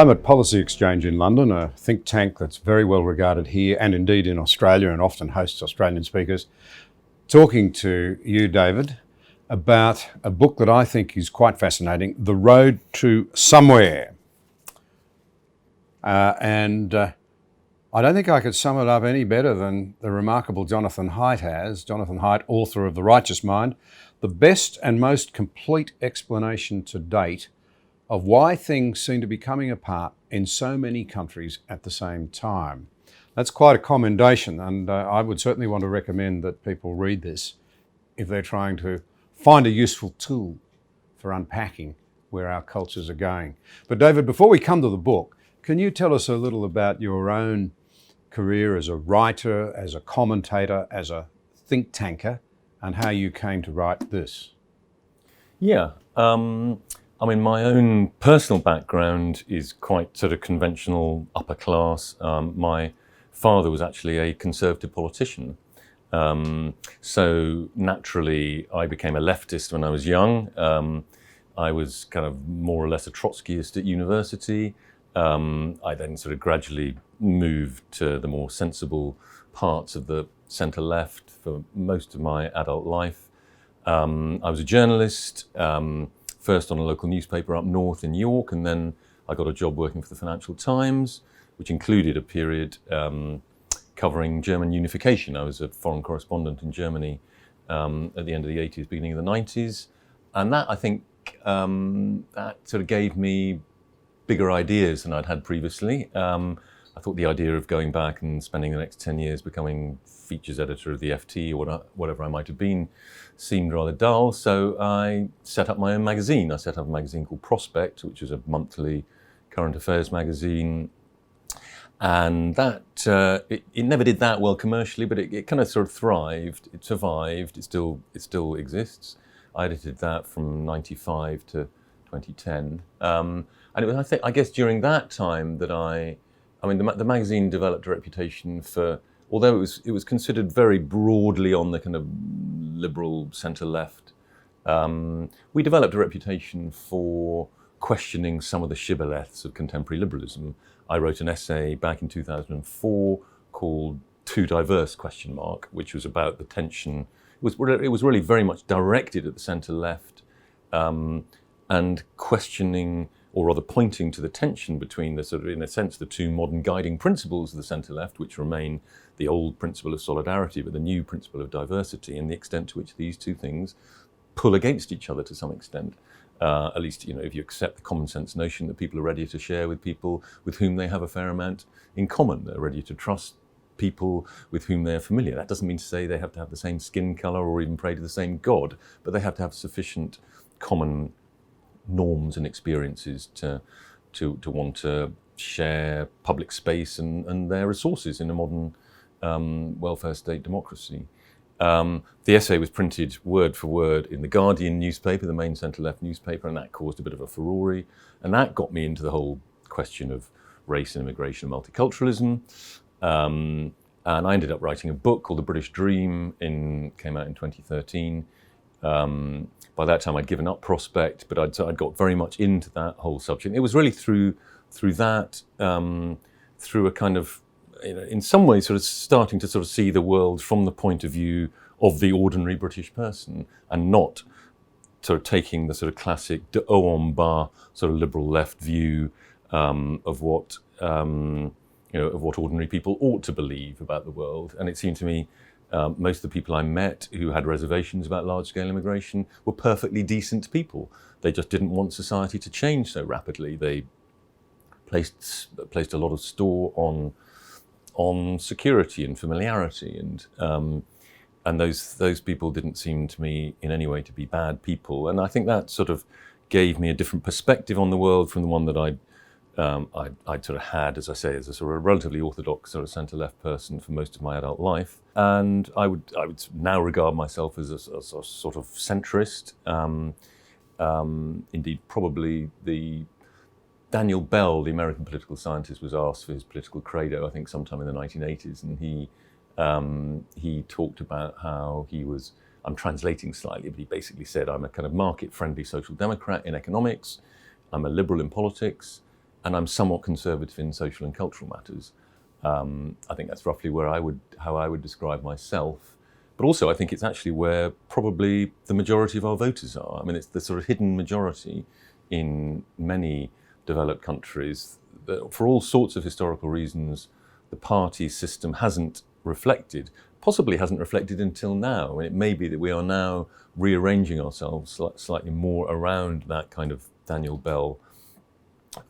Climate Policy Exchange in London, a think tank that's very well regarded here and indeed in Australia and often hosts Australian speakers, talking to you, David, about a book that I think is quite fascinating, The Road to Somewhere. I don't think I could sum it up any better than the remarkable Jonathan Haidt has. Jonathan Haidt, author of The Righteous Mind, the best and most complete explanation to date of why things seem to be coming apart in so many countries at the same time. That's quite a commendation, and I would certainly want to recommend that people read this if they're trying to find a useful tool for unpacking where our cultures are going. But David, before we come to the book, can you tell us a little about your own career as a writer, as a commentator, as a think tanker, and how you came to write this? Yeah. My own personal background is quite sort of conventional, upper class. My father was actually a Conservative politician. So naturally, I became a leftist when I was young. I was kind of more or less a Trotskyist at university. I then sort of gradually moved to the more sensible parts of the centre-left for most of my adult life. I was a journalist, first on a local newspaper up north in York, and then I got a job working for the Financial Times, which included a period covering German unification. I was a foreign correspondent in Germany at the end of the 80s, beginning of the 90s. And that, I think, that sort of gave me bigger ideas than I'd had previously. I thought the idea of going back and spending the next 10 years becoming features editor of the FT or whatever I might have been seemed rather dull. So I set up my own magazine. I set up a magazine called Prospect, which was a monthly current affairs magazine. And that, it never did that well commercially, but it kind of sort of thrived. It survived. It still exists. I edited that from 95 to 2010. And it was, I guess during that time that the magazine developed a reputation for, although it was considered very broadly on the kind of liberal centre-left, we developed a reputation for questioning some of the shibboleths of contemporary liberalism. I wrote an essay back in 2004 called Too Diverse, which was about the tension. It was really very much directed at the centre-left and questioning, or rather pointing to the tension between the sort of, in a sense, the two modern guiding principles of the centre-left, which remain the old principle of solidarity, but the new principle of diversity, and the extent to which these two things pull against each other to some extent. At least, if you accept the common sense notion that people are ready to share with people with whom they have a fair amount in common. They're ready to trust people with whom they're familiar. That doesn't mean to say they have to have the same skin colour or even pray to the same God, but they have to have sufficient common norms and experiences to want to share public space and their resources in a modern welfare state democracy. The essay was printed word for word in the Guardian newspaper, the main centre-left newspaper, and that caused a bit of a furore. And that got me into the whole question of race and immigration and multiculturalism. And I ended up writing a book called The British Dream, came out in 2013. By that time, I'd given up Prospect, but I'd got very much into that whole subject. It was really through that, through a kind of, in some ways, sort of starting to sort of see the world from the point of view of the ordinary British person, and not sort of taking the sort of classic de haut en bas sort of liberal left view of what ordinary people ought to believe about the world. And it seemed to me most of the people I met who had reservations about large-scale immigration were perfectly decent people. They just didn't want society to change so rapidly. They placed a lot of store on security and familiarity, and those people didn't seem to me in any way to be bad people. And I think that sort of gave me a different perspective on the world from the one that I'd sort of had, as I say, as a sort of relatively orthodox sort of centre-left person for most of my adult life. And I would now regard myself as a sort of centrist. Indeed, probably Daniel Bell, the American political scientist, was asked for his political credo, I think sometime in the 1980s, and he talked about how he was, I'm translating slightly, but he basically said, I'm a kind of market-friendly social democrat in economics, I'm a liberal in politics, and I'm somewhat conservative in social and cultural matters. I think that's roughly how I would describe myself. But also, I think it's actually where probably the majority of our voters are. I mean, it's the sort of hidden majority in many developed countries that, for all sorts of historical reasons, the party system possibly hasn't reflected until now. And it may be that we are now rearranging ourselves slightly more around that kind of Daniel Bell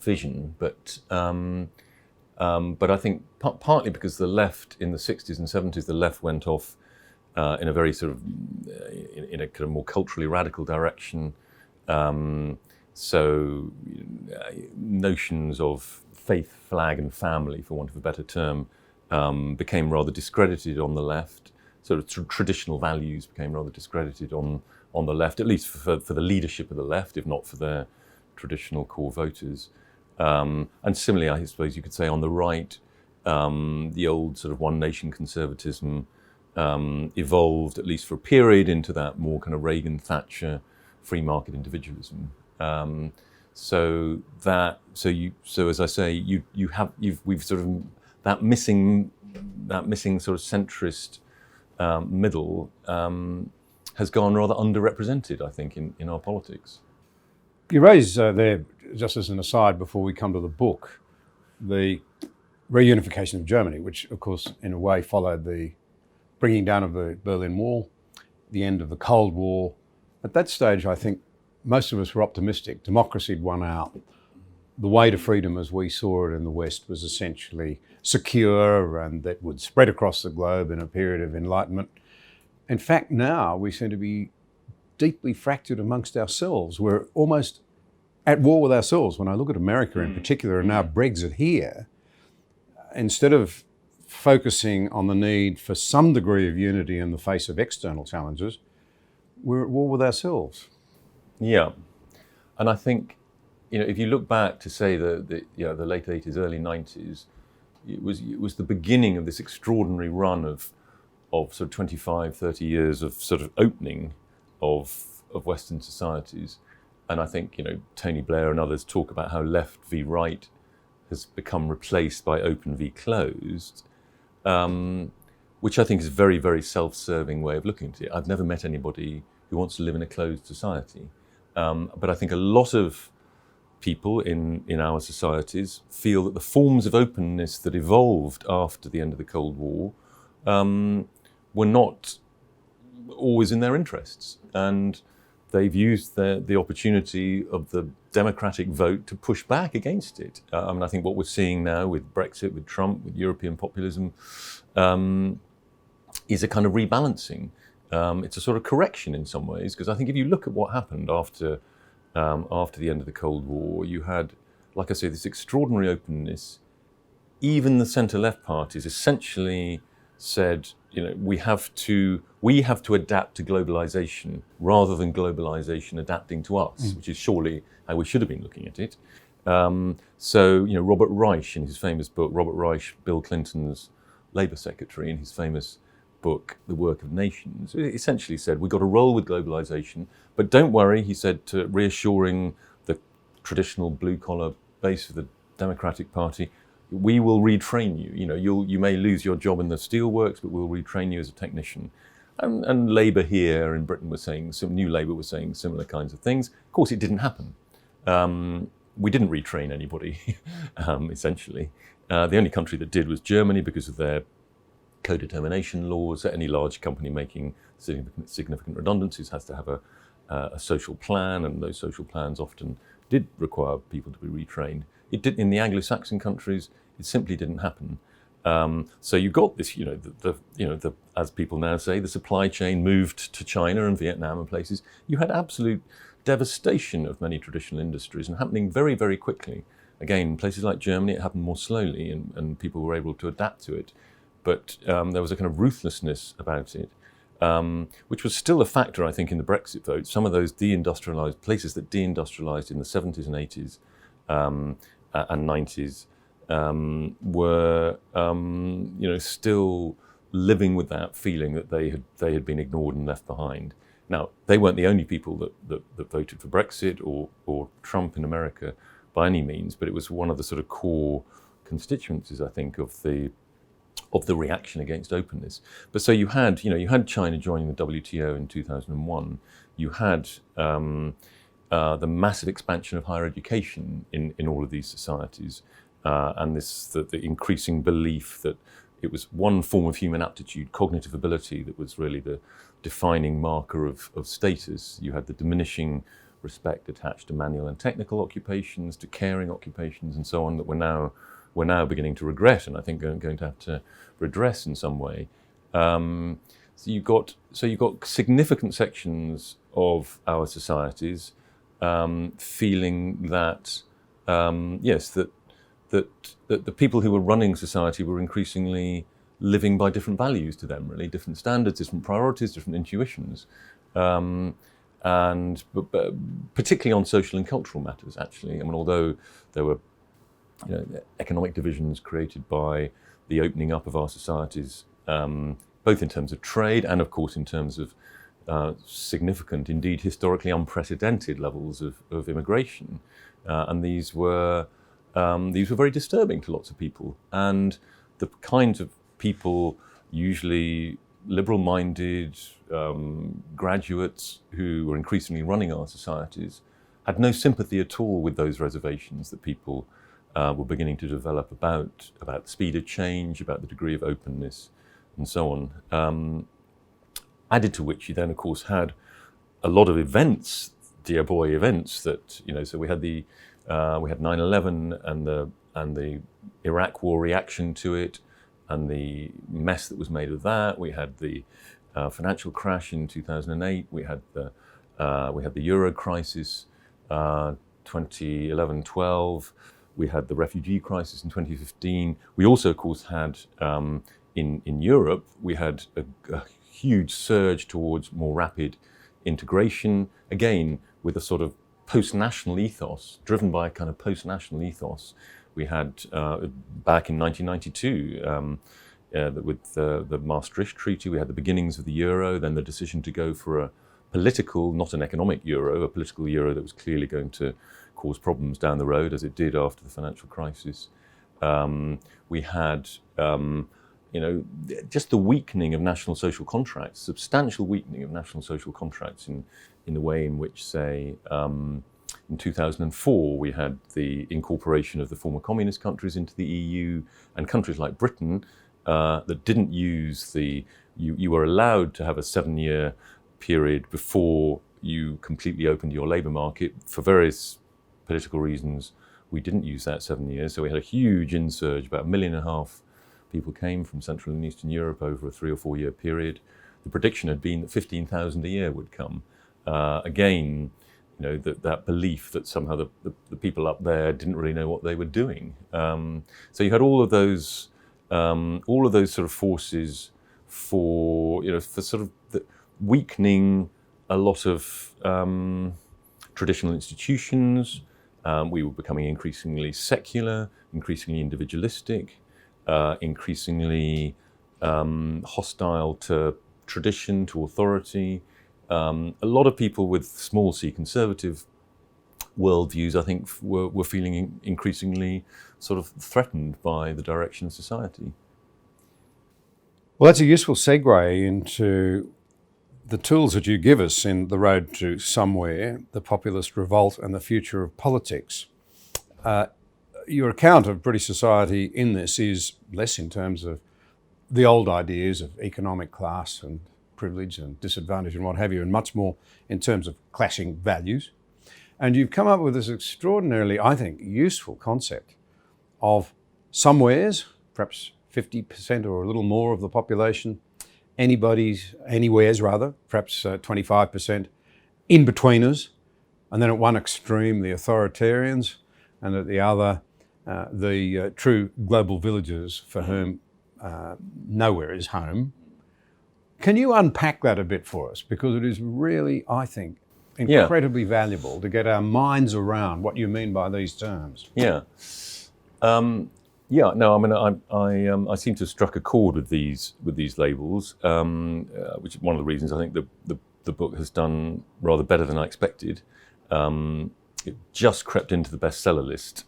vision. But I think partly because the left in the 60s and 70s, the left went off in a very sort of, in a kind of more culturally radical direction. So notions of faith, flag and family, for want of a better term, became rather discredited on the left. Sort of traditional values became rather discredited on the left, at least for the leadership of the left, if not for their traditional core voters. And similarly, I suppose you could say on the right, the old sort of one nation conservatism evolved, at least for a period, into that more kind of Reagan, Thatcher, free market individualism. So as I say, we've sort of that missing sort of centrist middle has gone rather underrepresented, I think, in our politics. You raise there, just as an aside before we come to the book, the reunification of Germany, which of course in a way followed the bringing down of the Berlin Wall, the end of the Cold War. At that stage, I think most of us were optimistic. Democracy had won out. The way to freedom as we saw it in the West was essentially secure and that would spread across the globe in a period of enlightenment. In fact, now we seem to be deeply fractured amongst ourselves. We're almost at war with ourselves. When I look at America in particular and now Brexit here, instead of focusing on the need for some degree of unity in the face of external challenges, we're at war with ourselves. Yeah, and I think, if you look back to say the late 80s, early 90s, it was the beginning of this extraordinary run of sort of 25, 30 years of sort of opening of Western societies. And I think, Tony Blair and others talk about how left v right has become replaced by open v closed, which I think is a very, very self-serving way of looking at it. I've never met anybody who wants to live in a closed society. But I think a lot of people in our societies feel that the forms of openness that evolved after the end of the Cold War were not always in their interests. And they've used the opportunity of the democratic vote to push back against it. I think what we're seeing now with Brexit, with Trump, with European populism, is a kind of rebalancing. It's a sort of correction in some ways, because I think if you look at what happened after the end of the Cold War, you had, like I say, this extraordinary openness. Even the centre-left parties essentially said, we have to adapt to globalization rather than globalization adapting to us, which is surely how we should have been looking at it. So Robert Reich, in his famous book, Robert Reich, Bill Clinton's Labour Secretary, in his famous book, The Work of Nations, essentially said, we've got to roll with globalization, but don't worry, he said, reassuring the traditional blue-collar base of the Democratic Party, we will retrain you. You may lose your job in the steelworks, but we'll retrain you as a technician. And Labour here in Britain was saying, New Labour was saying similar kinds of things. Of course, it didn't happen. We didn't retrain anybody, essentially. The only country that did was Germany, because of their co-determination laws. Any large company making significant redundancies has to have a social plan, and those social plans often did require people to be retrained. It did in the Anglo-Saxon countries. It simply didn't happen. So you got this, as people now say, the supply chain moved to China and Vietnam and places. You had absolute devastation of many traditional industries, and happening very, very quickly. Again, in places like Germany, it happened more slowly, and people were able to adapt to it. But there was a kind of ruthlessness about it, which was still a factor, I think, in the Brexit vote. Some of those deindustrialized places that deindustrialized in the 70s and 80s and 90s were, still living with that feeling that they had been ignored and left behind. Now, they weren't the only people that voted for Brexit or Trump in America. by any means, but it was one of the sort of core constituencies, I think, of the reaction against openness. But so you had China joining the WTO in 2001. You had the massive expansion of higher education in all of these societies, and the increasing belief that it was one form of human aptitude, cognitive ability, that was really the defining marker of status. You had the diminishing respect attached to manual and technical occupations, to caring occupations, and so on, that we're now beginning to regret, and I think going to have to redress in some way. So you've got significant sections of our societies feeling that that the people who were running society were increasingly living by different values to them, really, different standards, different priorities, different intuitions, and particularly on social and cultural matters. Actually, I mean, although there were economic divisions created by the opening up of our societies, both in terms of trade and, of course, in terms of significant, indeed historically unprecedented levels of immigration, and these were very disturbing to lots of people. And the kinds of people, usually liberal-minded graduates who were increasingly running our societies, had no sympathy at all with those reservations that people were beginning to develop about the speed of change, about the degree of openness, and so on. Added to which you then, of course, had a lot of events, dear boy events, that, so we had 9/11 and the Iraq War reaction to it, and the mess that was made of that. We had the financial crash in 2008. We had the Euro crisis, 2011-12. We had the refugee crisis in 2015. We also, of course, had in Europe, we had a huge surge towards more rapid integration, again with a sort of post-national ethos, driven by a kind of post-national ethos. We had back in 1992 with the Maastricht Treaty, we had the beginnings of the euro, then the decision to go for a political, not an economic euro, a political euro that was clearly going to cause problems down the road, as it did after the financial crisis. We had just the weakening of national social contracts, substantial weakening of national social contracts in the way in which, say, in 2004, we had the incorporation of the former communist countries into the EU, and countries like Britain that didn't use you were allowed to have a 7-year period before you completely opened your labour market. For various political reasons, we didn't use that 7 years, so we had a huge insurge, about 1.5 million people came from Central and Eastern Europe over a 3 or 4 year period. The prediction had been that 15,000 a year would come. Again, that belief that somehow the people up there didn't really know what they were doing. So you had all of those sort of forces for sort of weakening a lot of traditional institutions. We were becoming increasingly secular, increasingly individualistic, increasingly hostile to tradition, to authority. A lot of people with small c conservative worldviews, I think, were feeling increasingly sort of threatened by the direction of society. Well, that's a useful segue into the tools that you give us in The Road to Somewhere, The Populist Revolt and the Future of Politics. Your account of British society in this is less in terms of the old ideas of economic class and privilege and disadvantage and what have you, and much more in terms of clashing values. And you've come up with this extraordinarily, I think, useful concept of somewheres, perhaps 50% or a little more of the population, anywheres rather, perhaps 25%, in-betweeners, and then at one extreme, the authoritarians, and at the other, the true global villagers for whom nowhere is home. Can you unpack that a bit for us? Because it is really, I think, incredibly valuable to get our minds around what you mean by these terms. Yeah. No, I mean, I seem to have struck a chord with these labels, which is one of the reasons I think the book has done rather better than I expected. it just crept into the bestseller list,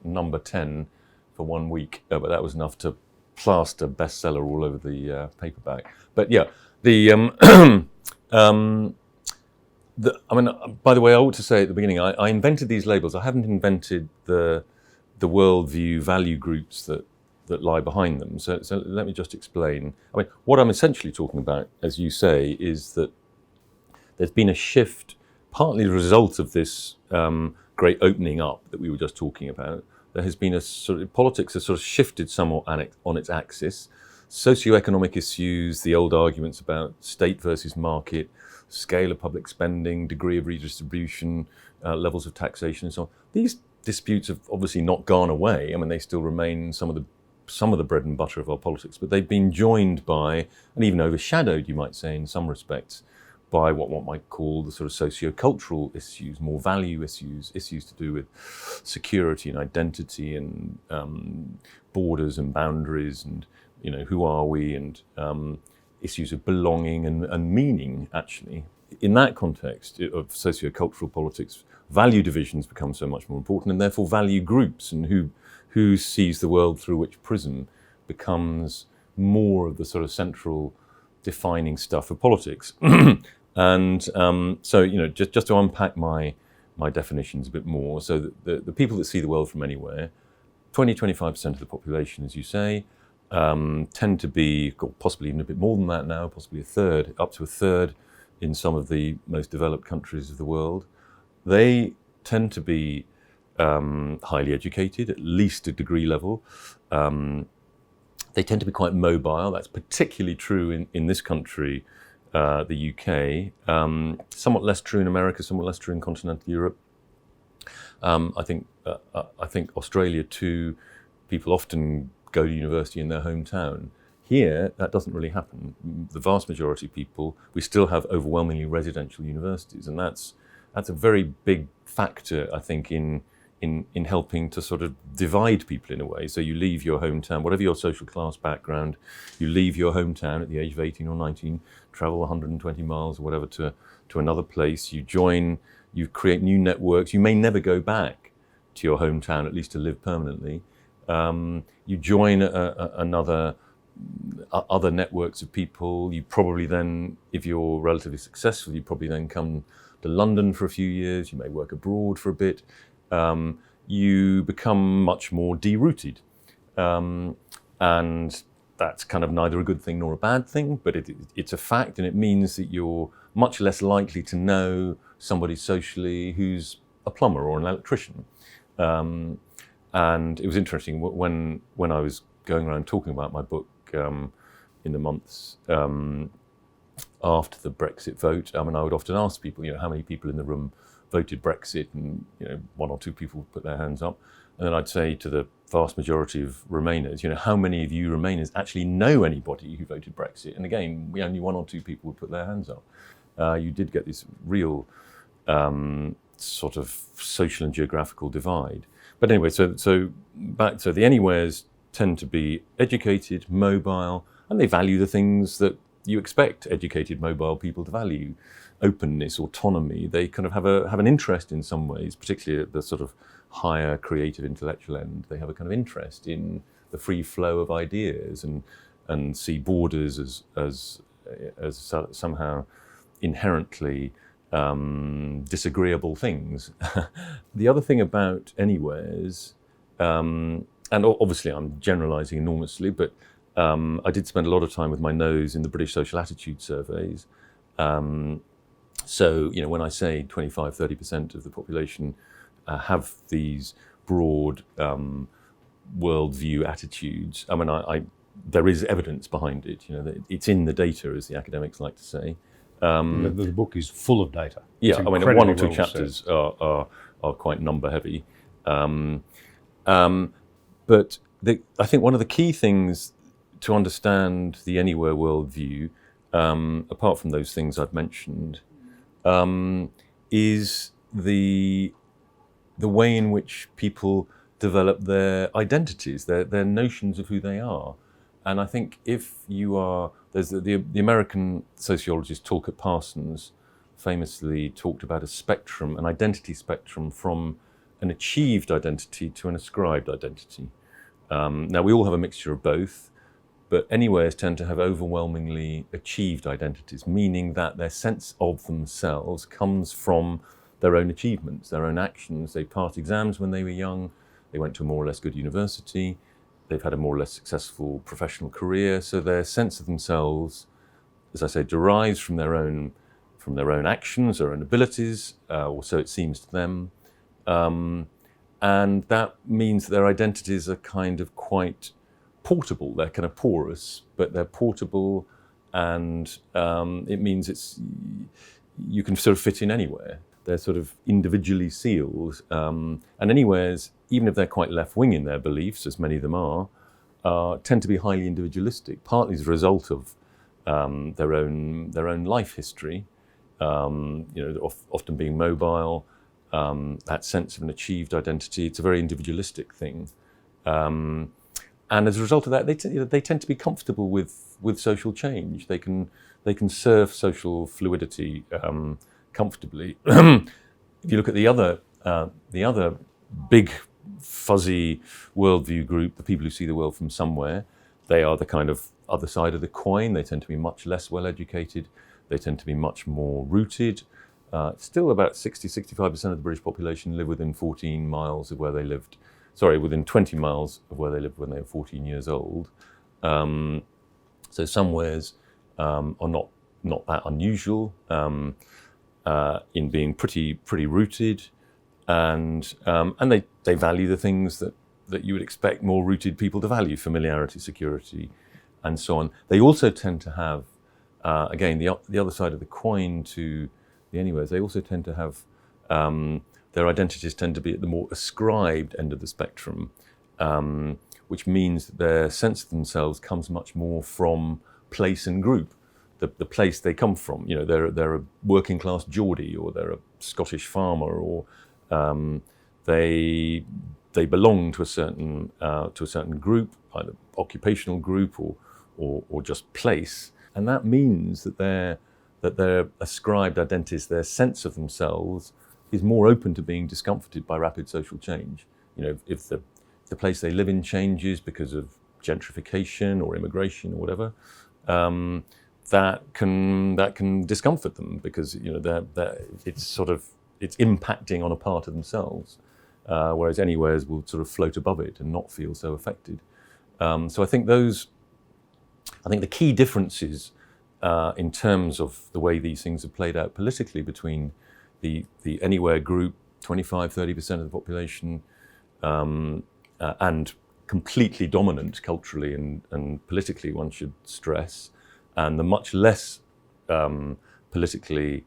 number 10 for 1 week, but that was enough to plaster bestseller all over the paperback. But yeah, by the way, I ought to say at the beginning, I invented these labels. I haven't invented the worldview value groups that lie behind them. So let me just explain. I mean, what I'm essentially talking about, as you say, is that there's been a shift, partly the result of this great opening up that we were just talking about. There has been politics has sort of shifted somewhat on its axis. Socioeconomic issues, the old arguments about state versus market, scale of public spending, degree of redistribution, levels of taxation, and so on. These disputes have obviously not gone away. I mean, they still remain some of the bread and butter of our politics, but they've been joined by, and even overshadowed, you might say, in some respects, by what one might call the sort of socio-cultural issues, more value issues to do with security and identity and borders and boundaries and, who are we, and issues of belonging and meaning, actually. In that context of socio-cultural politics, value divisions become so much more important, and therefore value groups and who sees the world through which prism becomes more of the sort of central defining stuff of politics. And so, just to unpack my definitions a bit more, so the people that see the world from anywhere, 20-25% of the population, as you say, tend to be, possibly even a bit more than that now, possibly up to a third in some of the most developed countries of the world. They tend to be highly educated, at least at degree level. They tend to be quite mobile. That's particularly true in this country, the UK. Somewhat less true in America, somewhat less true in continental Europe. I think Australia too, people often go to university in their hometown. Here, that doesn't really happen. The vast majority of people, we still have overwhelmingly residential universities, and that's a very big factor, I think, in helping to sort of divide people in a way. So you leave your hometown, whatever your social class background, you leave your hometown at the age of 18 or 19, travel 120 miles or whatever to another place, you create new networks. You may never go back to your hometown, at least to live permanently. You join other networks of people. You probably then, if you're relatively successful, you probably then come to London for a few years. You may work abroad for a bit. You become much more derooted. And that's kind of neither a good thing nor a bad thing, but it's a fact, and it means that you're much less likely to know somebody socially who's a plumber or an electrician. And it was interesting when I was going around talking about my book in the months after the Brexit vote. I mean, I would often ask people, how many people in the room voted Brexit, and one or two people would put their hands up. And then I'd say to the vast majority of Remainers, how many of you Remainers actually know anybody who voted Brexit? And again, only one or two people would put their hands up. You did get this real sort of social and geographical divide. But anyway, so the Anywheres tend to be educated, mobile, and they value the things that you expect educated, mobile people to value: openness, autonomy. They kind of have an interest in some ways, particularly at the sort of higher creative intellectual end. They have a kind of interest in the free flow of ideas and see borders as somehow inherently disagreeable things. The other thing about Anywheres, and obviously I'm generalizing enormously, but I did spend a lot of time with my nose in the British social attitude surveys. So, when I say 25-30% of the population have these broad worldview attitudes, I mean, there is evidence behind it. It's in the data, as the academics like to say. The book is full of data. Yeah, I mean, one or two chapters are quite number heavy. But I think one of the key things to understand the Anywhere worldview, apart from those things I've mentioned, is the way in which people develop their identities, their notions of who they are. And I think if you are, there's the American sociologist Talcott Parsons famously talked about a spectrum, an identity spectrum, from an achieved identity to an ascribed identity. Now, we all have a mixture of both, but anywheres tend to have overwhelmingly achieved identities, meaning that their sense of themselves comes from their own achievements, their own actions. They passed exams when they were young, they went to a more or less good university, they've had a more or less successful professional career, so their sense of themselves, as I say, derives from their own actions, their own abilities, or so it seems to them. And that means that their identities are kind of quite portable. They're kind of porous, but they're portable, and it means you can sort of fit in anywhere. They're sort of individually sealed, and anywheres, even if they're quite left-wing in their beliefs, as many of them are, tend to be highly individualistic, partly as a result of their own life history, often being mobile, that sense of an achieved identity. It's a very individualistic thing. And as a result of that, they tend to be comfortable with social change. They can surf social fluidity comfortably. If you look at the other big fuzzy worldview group, the people who see the world from somewhere, they are the kind of other side of the coin. They tend to be much less well educated. They tend to be much more rooted. Still about 60-65% of the British population live within 14 miles of where they lived. Sorry, within 20 miles of where they lived when they were 14 years old. So somewheres are not that unusual in being pretty rooted, and they value the things that you would expect more rooted people to value: familiarity, security, and so on. They also tend to have, again, the other side of the coin to the anywheres. They also tend to have their identities tend to be at the more ascribed end of the spectrum, which means that their sense of themselves comes much more from place and group, the place they come from. You know, they're a working class Geordie, or they're a Scottish farmer, or they belong to a certain group, either occupational group or just place, and that means that their ascribed identities, their sense of themselves, is more open to being discomforted by rapid social change. You know, if the place they live in changes because of gentrification or immigration or whatever, that can discomfort them, because it's impacting on a part of themselves, whereas anywheres will sort of float above it and not feel so affected. So I think the key differences in terms of the way these things have played out politically between the anywhere group, 25-30% of the population, and completely dominant culturally and politically, one should stress, and the much less politically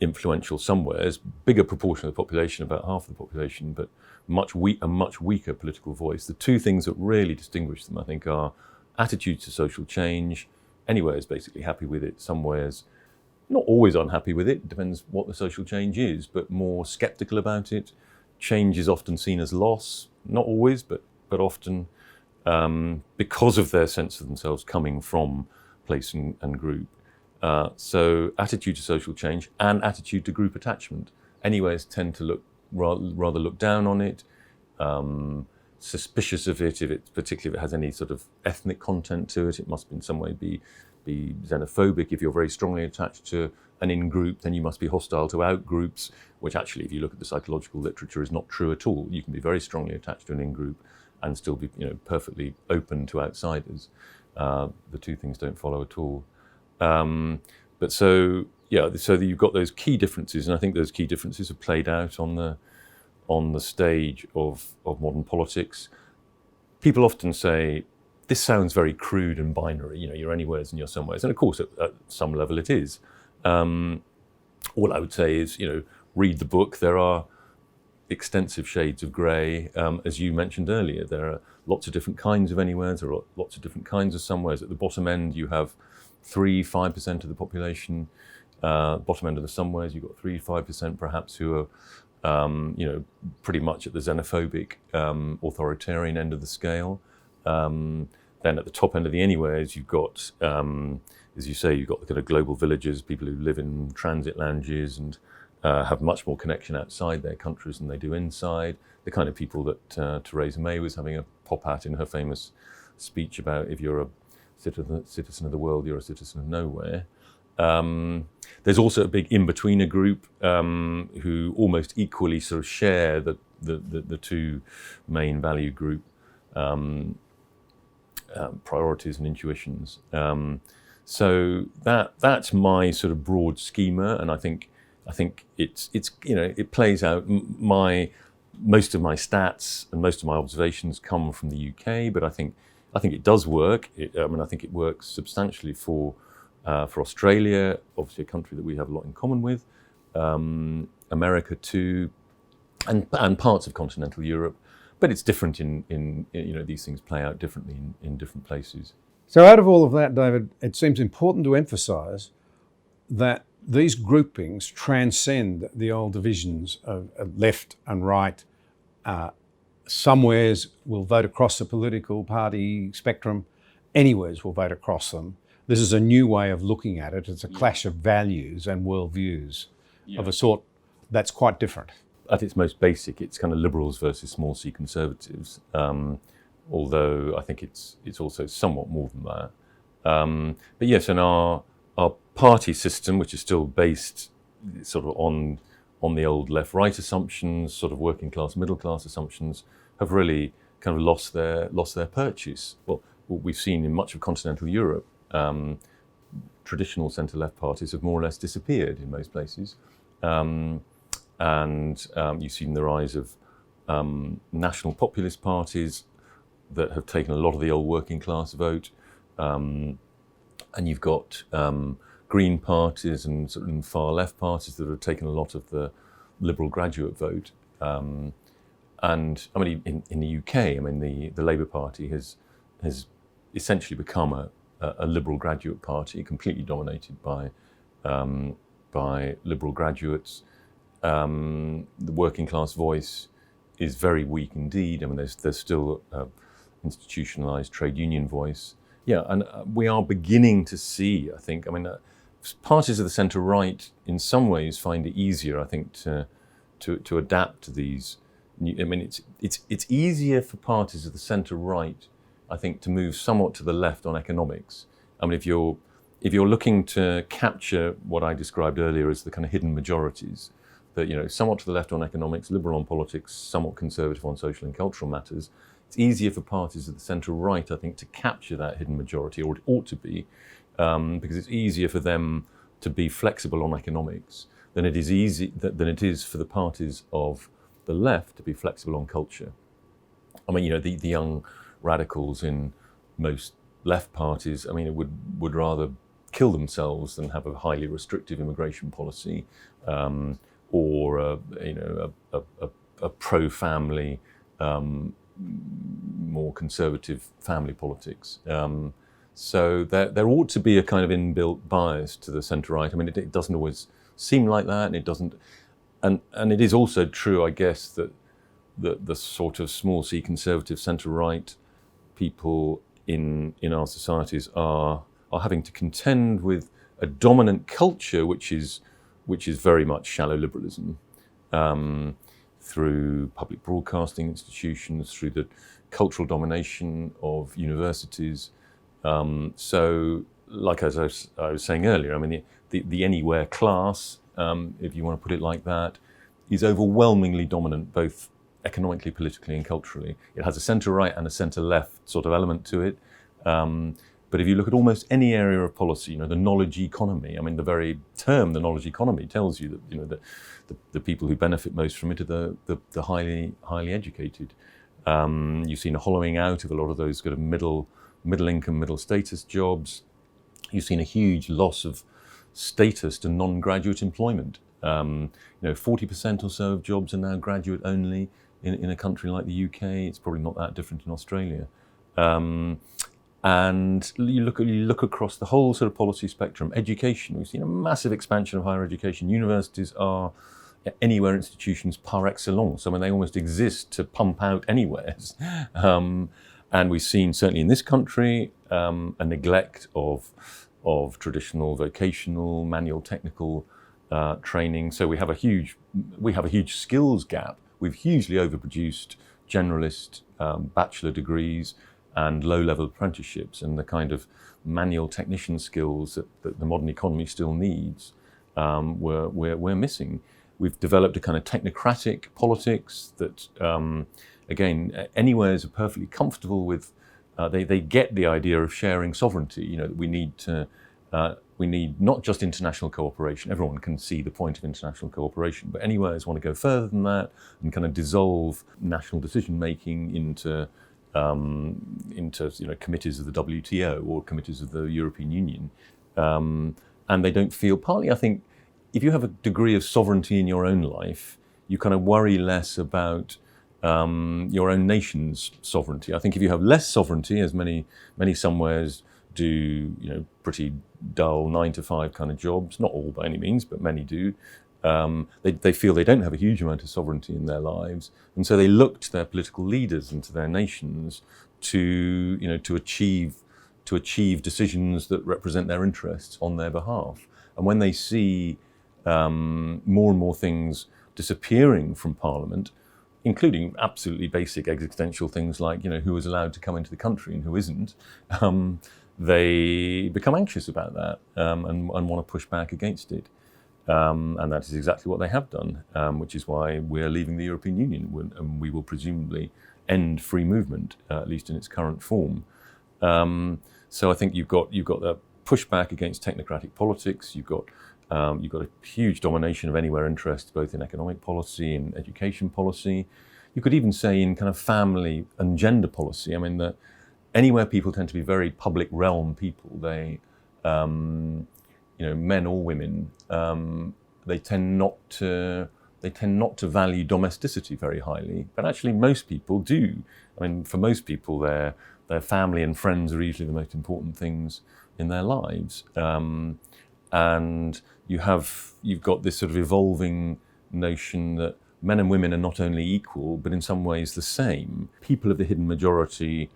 influential somewheres, bigger proportion of the population, about half of the population, but a much weaker political voice. The two things that really distinguish them, I think, are attitudes to social change. Anywheres basically happy with it, somewheres not always unhappy with it, depends what the social change is, but more skeptical about it. Change is often seen as loss, not always, but often, because of their sense of themselves coming from place and group. So attitude to social change and attitude to group attachment. Anywheres tend to rather look down on it, suspicious of it, particularly if it has any sort of ethnic content to it. It must in some way be xenophobic. If you're very strongly attached to an in-group, then you must be hostile to out-groups, which actually, if you look at the psychological literature, is not true at all. You can be very strongly attached to an in-group and still be, perfectly open to outsiders. The two things don't follow at all. So you've got those key differences, and I think those key differences have played out on the stage of modern politics. People often say, this sounds very crude and binary, you're anywheres and you're somewheres. And of course, at some level it is. All I would say is, read the book. There are extensive shades of grey. As you mentioned earlier, there are lots of different kinds of anywheres. There are lots of different kinds of somewheres. At the bottom end, you have 3-5% of the population. Bottom end of the somewheres, you've got 3-5% perhaps who are, pretty much at the xenophobic, authoritarian end of the scale. Then at the top end of the anywheres, you've got as you say, you've got the kind of global villagers, people who live in transit lounges and have much more connection outside their countries than they do inside. The kind of people that Theresa May was having a pop at in her famous speech about if you're a citizen of the world, you're a citizen of nowhere. There's also a big in-betweener group who almost equally sort of share the two main value group priorities and intuitions. So that's my sort of broad schema, and I think it's it plays out. Most of my stats and most of my observations come from the UK, but I think it does work. I think it works substantially for Australia, obviously a country that we have a lot in common with, America too, and parts of continental Europe. But it's different in these things play out differently in different places. So out of all of that, David, it seems important to emphasise that these groupings transcend the old divisions of left and right. Somewheres will vote across the political party spectrum, anywheres will vote across them. This is a new way of looking at it. It's a clash of values and worldviews of a sort that's quite different. At its most basic, it's kind of liberals versus small c conservatives, although I think it's also somewhat more than that. But yes, and our party system, which is still based sort of on the old left-right assumptions, sort of working class, middle class assumptions, have really kind of lost their purchase. Well, what we've seen in much of continental Europe, traditional centre-left parties have more or less disappeared in most places. And you've seen the rise of national populist parties that have taken a lot of the old working class vote. And you've got green parties and sort of far left parties that have taken a lot of the liberal graduate vote. And I mean, in the UK, I mean, the Labour Party has essentially become a liberal graduate party, completely dominated by liberal graduates. The working class voice is very weak indeed. I mean, there's still institutionalized trade union voice. Yeah, and we are beginning to see, I think, I mean, parties of the centre-right in some ways find it easier, I think, to adapt to these. I mean, it's easier for parties of the centre-right, I think, to move somewhat to the left on economics. I mean, if you're looking to capture what I described earlier as the kind of hidden majorities, that, somewhat to the left on economics, liberal on politics, somewhat conservative on social and cultural matters, it's easier for parties of the centre-right, I think, to capture that hidden majority, or it ought to be, because it's easier for them to be flexible on economics than it is for the parties of the left to be flexible on culture. I mean, the young radicals in most left parties, I mean, would rather kill themselves than have a highly restrictive immigration policy, or a pro-family, more conservative family politics. So there ought to be a kind of inbuilt bias to the centre-right. I mean, it doesn't always seem like that, and it doesn't. And it is also true, I guess, that the sort of small c conservative centre-right people in our societies are having to contend with a dominant culture which is very much shallow liberalism, through public broadcasting institutions, through the cultural domination of universities. So, like as I was saying earlier, I mean, the anywhere class, if you want to put it like that, is overwhelmingly dominant, both economically, politically, and culturally. It has a centre-right and a centre-left sort of element to it. But if you look at almost any area of policy, the knowledge economy, I mean, the very term, the knowledge economy, tells you that, the people who benefit most from it are the highly educated. You've seen a hollowing out of a lot of those kind of middle income, middle status jobs. You've seen a huge loss of status to non-graduate employment. 40% or so of jobs are now graduate only in a country like the UK. It's probably not that different in Australia. And you look across the whole sort of policy spectrum. Education, we've seen a massive expansion of higher education. Universities are anywhere institutions par excellence. I mean, they almost exist to pump out anywheres. And we've seen, certainly in this country, a neglect of of traditional vocational, manual, technical training. So we have a huge skills gap. We've hugely overproduced generalist bachelor degrees and low-level apprenticeships, and the kind of manual technician skills that the modern economy still needs, we're missing. We've developed a kind of technocratic politics that, again, anywheres are perfectly comfortable with. They get the idea of sharing sovereignty. You know, that we need not just international cooperation. Everyone can see the point of international cooperation, but anywheres want to go further than that and kind of dissolve national decision making into committees of the WTO or committees of the European Union, and they don't feel. Partly, I think, if you have a degree of sovereignty in your own life, you kind of worry less about your own nation's sovereignty. I think if you have less sovereignty, as many somewheres do, pretty dull 9-to-5 kind of jobs. Not all by any means, but many do. They feel they don't have a huge amount of sovereignty in their lives, and so they look to their political leaders and to their nations to achieve decisions that represent their interests on their behalf. And when they see more and more things disappearing from Parliament, including absolutely basic existential things like who is allowed to come into the country and who isn't, they become anxious about that and want to push back against it. And that is exactly what they have done, which is why we're leaving the European Union, and we will presumably end free movement, at least in its current form. So I think you've got the pushback against technocratic politics. You've got a huge domination of anywhere interests, both in economic policy and education policy. You could even say in kind of family and gender policy. I mean, anywhere people tend to be very public realm people. They men or women, they tend not to value domesticity very highly. But actually, most people do. I mean, for most people, their family and friends are usually the most important things in their lives. And you've got this sort of evolving notion that men and women are not only equal, but in some ways the same. People of the hidden majority,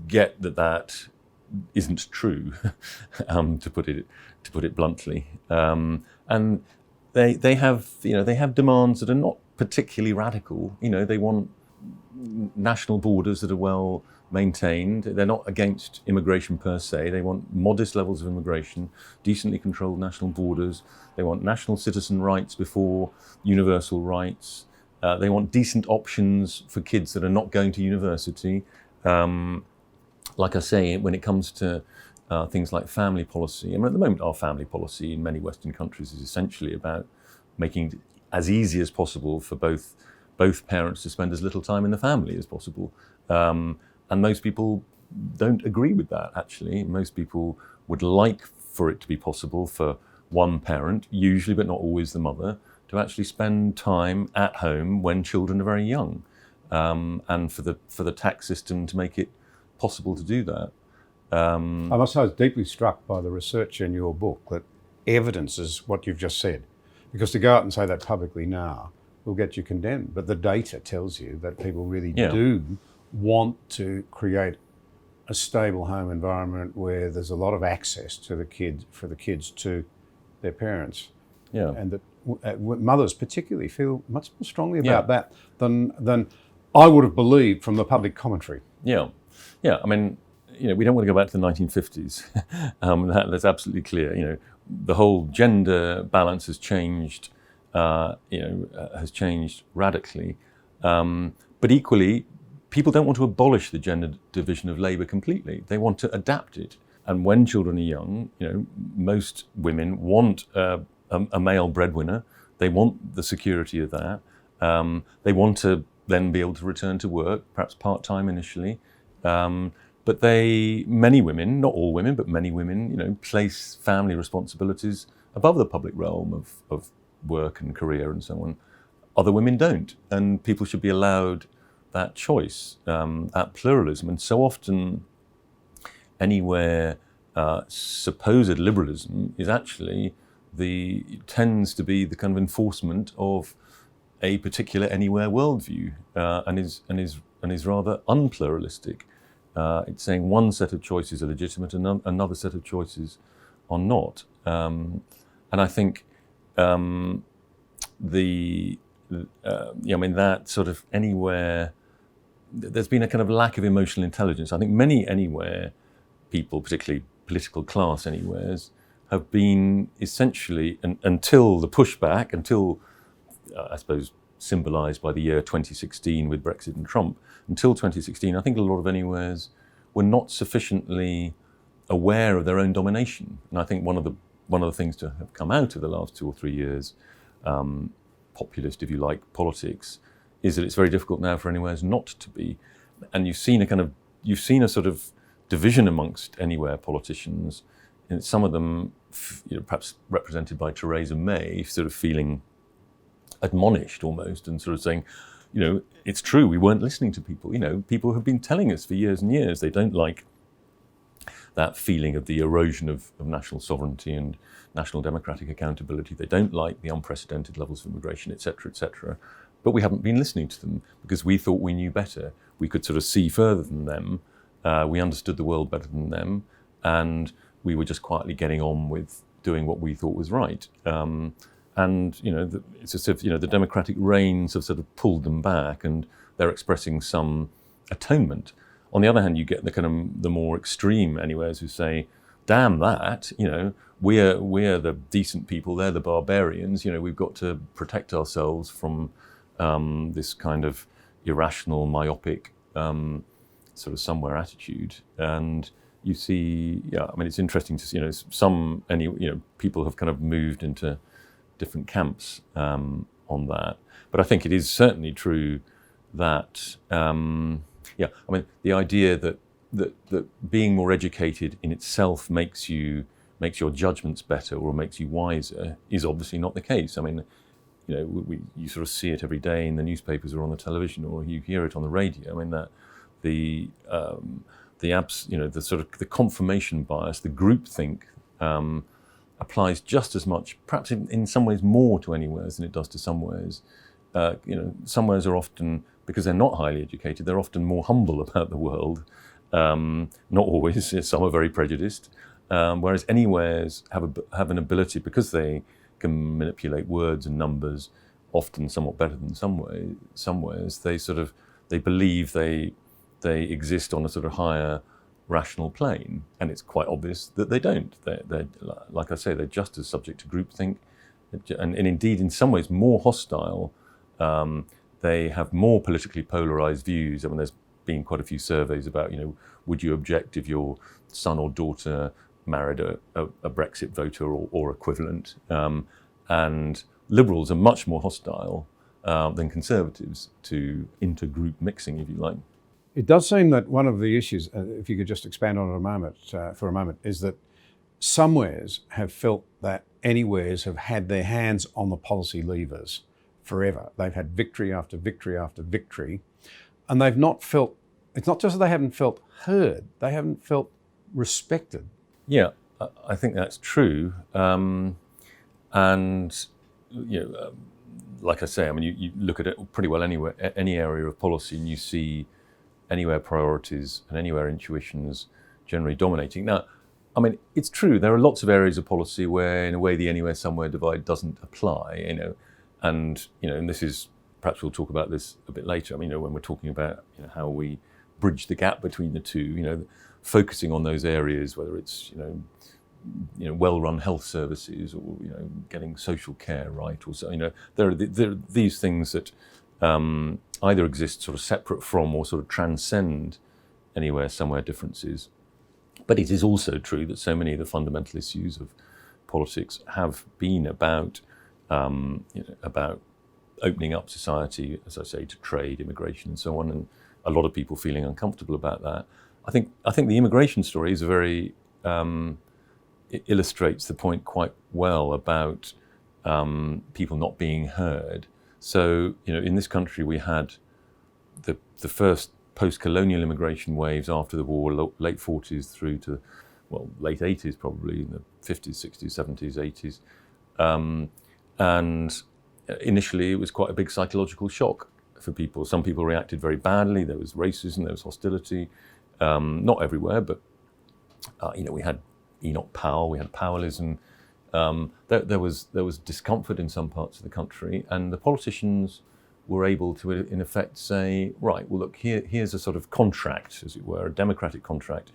get that isn't true, to put it bluntly, and they have demands that are not particularly radical. They want national borders that are well maintained. They're not against immigration per se. They want modest levels of immigration, decently controlled national borders. They want national citizen rights before universal rights. They want decent options for kids that are not going to university. Like I say, when it comes to things like family policy, I mean, at the moment, our family policy in many Western countries is essentially about making it as easy as possible for both parents to spend as little time in the family as possible. And most people don't agree with that, actually. Most people would like for it to be possible for one parent, usually but not always the mother, to actually spend time at home when children are very young, and for the tax system to make it possible to do that. I must say I was deeply struck by the research in your book that evidences what you've just said. Because to go out and say that publicly now will get you condemned. But the data tells you that people really do want to create a stable home environment where there's a lot of access to the kids to their parents. Yeah. And that mothers particularly feel much more strongly about that than I would have believed from the public commentary. Yeah. Yeah, I mean, we don't want to go back to the 1950s. That's absolutely clear. The whole gender balance has changed, has changed radically. But equally, people don't want to abolish the gender division of labour completely. They want to adapt it. And when children are young, most women want a male breadwinner. They want the security of that. They want to then be able to return to work, perhaps part-time initially. But many women, not all women, but many women, place family responsibilities above the public realm of work and career and so on. Other women don't, and people should be allowed that choice, that pluralism. And so often, anywhere supposed liberalism is actually tends to be the kind of enforcement of a particular anywhere worldview, and is rather unpluralistic. It's saying one set of choices are legitimate and another set of choices are not. And I think that sort of anywhere, there's been a kind of lack of emotional intelligence. I think many anywhere people, particularly political class anywheres, have been essentially, until the pushback, until I suppose symbolised by the year 2016 with Brexit and Trump, until 2016, I think a lot of anywheres were not sufficiently aware of their own domination. And I think one of the things to have come out of the last 2 or 3 years, populist, if you like, politics, is that it's very difficult now for anywheres not to be. And you've seen a sort of division amongst anywhere politicians, and some of them, perhaps represented by Theresa May, sort of feeling admonished almost, and sort of saying, it's true, we weren't listening to people. People have been telling us for years and years they don't like that feeling of the erosion of national sovereignty and national democratic accountability. They don't like the unprecedented levels of immigration, etc., etc. But we haven't been listening to them because we thought we knew better. We could sort of see further than them. We understood the world better than them, and we were just quietly getting on with doing what we thought was right. It's as if the democratic reins have sort of pulled them back, and they're expressing some atonement. On the other hand, you get the more extreme anywheres who say, "Damn that! We're the decent people; they're the barbarians. We've got to protect ourselves from this kind of irrational, myopic sort of somewhere attitude." And you see, it's interesting to see. Some people have kind of moved into different camps on that. But I think it is certainly true that the idea that being more educated in itself makes your judgments better or makes you wiser is obviously not the case. You sort of see it every day in the newspapers or on the television, or you hear it on the radio. That the sort of the confirmation bias, the groupthink, applies just as much, perhaps in some ways more to anywheres than it does to somewheres. Somewheres are often, because they're not highly educated, they're often more humble about the world. Not always, some are very prejudiced. Whereas anywheres have an ability, because they can manipulate words and numbers, often somewhat better than somewheres. They believe they exist on a sort of higher rational plane, and it's quite obvious that they don't. They're like I say, they're just as subject to groupthink, and indeed in some ways more hostile. They have more politically polarized views. There's been quite a few surveys about, would you object if your son or daughter married a Brexit voter or equivalent? And liberals are much more hostile than conservatives to intergroup mixing, if you like. It does seem that one of the issues, if you could just expand on it for a moment, is that somewheres have felt that anywheres have had their hands on the policy levers forever. They've had victory after victory after victory, and they've not felt, it's not just that they haven't felt heard, they haven't felt respected. Yeah, I think that's true. Like I say, you look at it pretty well anywhere, any area of policy, and you see anywhere priorities and anywhere intuitions generally dominating. Now, it's true, there are lots of areas of policy where, in a way, the anywhere somewhere divide doesn't apply, and this is, perhaps we'll talk about this a bit later, when we're talking about how we bridge the gap between the two, focusing on those areas, whether it's, well-run health services or, getting social care right, or so, there are these things that either exist sort of separate from or sort of transcend anywhere somewhere differences. But it is also true that so many of the fundamental issues of politics have been about opening up society, as I say, to trade, immigration, and so on, and a lot of people feeling uncomfortable about that. I think the immigration story is it illustrates the point quite well about people not being heard. So, in this country we had the first post-colonial immigration waves after the war, late 40s through to, late 80s probably, in the 50s, 60s, 70s, 80s. And initially it was quite a big psychological shock for people. Some people reacted very badly. There was racism, there was hostility. Not everywhere, but we had Enoch Powell, we had Powellism. There was discomfort in some parts of the country, and the politicians were able to, in effect, say, right, well, look, here's a sort of contract, as it were, a democratic contract.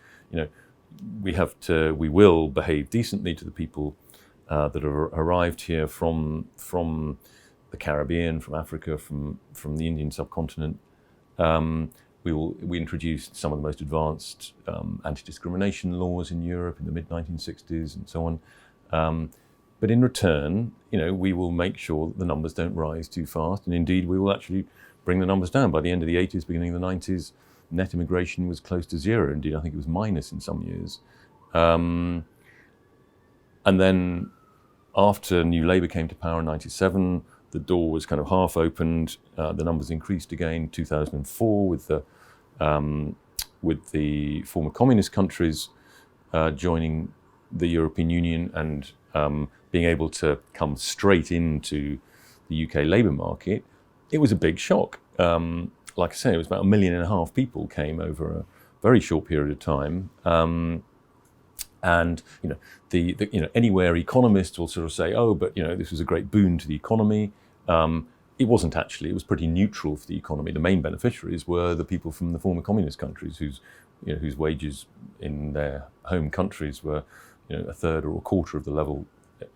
We will behave decently to the people that have arrived here from the Caribbean, from Africa, from the Indian subcontinent. We introduced some of the most advanced anti-discrimination laws in Europe in the mid-1960s and so on. But in return, we will make sure that the numbers don't rise too fast. And indeed, we will actually bring the numbers down. By the end of the 80s, beginning of the 90s, net immigration was close to zero. Indeed, I think it was minus in some years. And then after New Labour came to power in 97, the door was kind of half opened. The numbers increased again in 2004 with the former communist countries joining the European Union and being able to come straight into the UK labour market. It was a big shock. Like I say, it was about 1.5 million people came over a very short period of time. And anywhere economists will sort of say, oh, but this was a great boon to the economy. It wasn't actually. It was pretty neutral for the economy. The main beneficiaries were the people from the former communist countries, whose wages in their home countries were a third or a quarter of the level